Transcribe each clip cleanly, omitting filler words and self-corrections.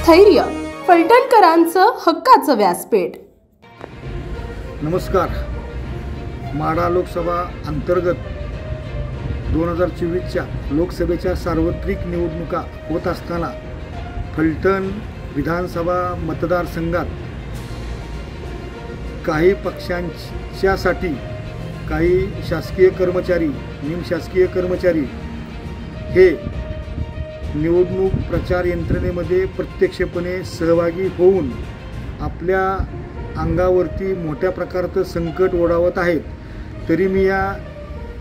स्थैर्य, फलटणकरांचं हक्काचं व्यासपीठ। नमस्कार। माढा लोकसभा अंतर्गत 2024च्या लोकसभेच्या सार्वत्रिक निवडणुका होत असताना फलटण विधानसभा मतदारसंघात काही पक्षांच्यासाठी काही शासकीय कर्मचारी, निमशासकीय कर्मचारी हे निवडणूक प्रचार यंत्रणेमध्ये प्रत्यक्षपणे सहभागी होऊन आपल्या अंगावरती मोठ्या प्रकारचं संकट ओढावत आहेत। तरी मी या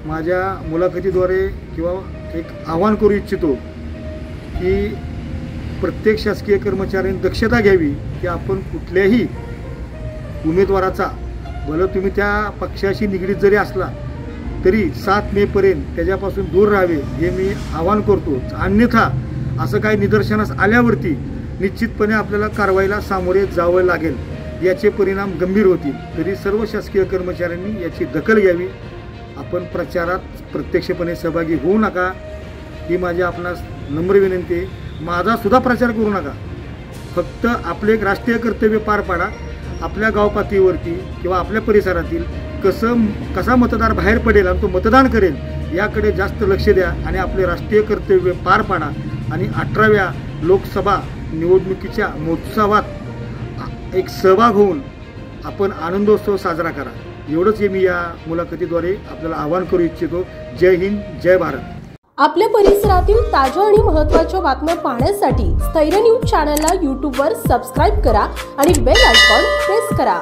माझ्या मुलाखतीद्वारे किंवा एक आवाहन करू इच्छितो की प्रत्येक शासकीय कर्मचाऱ्यांनी दक्षता घ्यावी की आपण कुठल्याही उमेदवाराचा, भलं तुम्ही त्या पक्षाशी निगडीत जरी असला तरी 7 मे पर्यंत त्याच्यापासून दूर राहावे हे मी आवाहन करतो। अन्यथा असं काही निदर्शनास आल्यावरती निश्चितपणे आपल्याला कारवाईला सामोरे जावं लागेल, याचे परिणाम गंभीर होतील। तरी सर्व शासकीय कर्मचाऱ्यांनी याची दखल घ्यावी। आपण प्रचारात प्रत्यक्षपणे सहभागी होऊ नका ही माझी आपणास नम्र विनंती आहे। माझा सुद्धा प्रचार करू नका, फक्त आपले एक राष्ट्रीय कर्तव्य पार पाडा। आपल्या गाव पातळीवरती किंवा आपल्या परिसरातील कसा मतदार बाहेर पडेल आणि तो मतदान करेल याकडे जास्त लक्ष द्या आणि आपले राष्ट्रीय कर्तव्य पार पाडा आणि 18व्या लोकसभा निवडणुकीच्या महोत्सवात एक सहभाग होऊन आपण आनंदोत्सव साजरा करा। एवढंच हे मी या मुलाखतीद्वारे आपल्याला आवाहन करू इच्छितो। जय हिंद, जय भारत। आपल्या परिसरातील ताज्या आणि महत्त्वाच्या बातम्या पाहण्यासाठी स्थैर्य न्यूज चॅनलला यूट्यूबवर सबस्क्राइब करा आणि बेल आयकॉन प्रेस करा।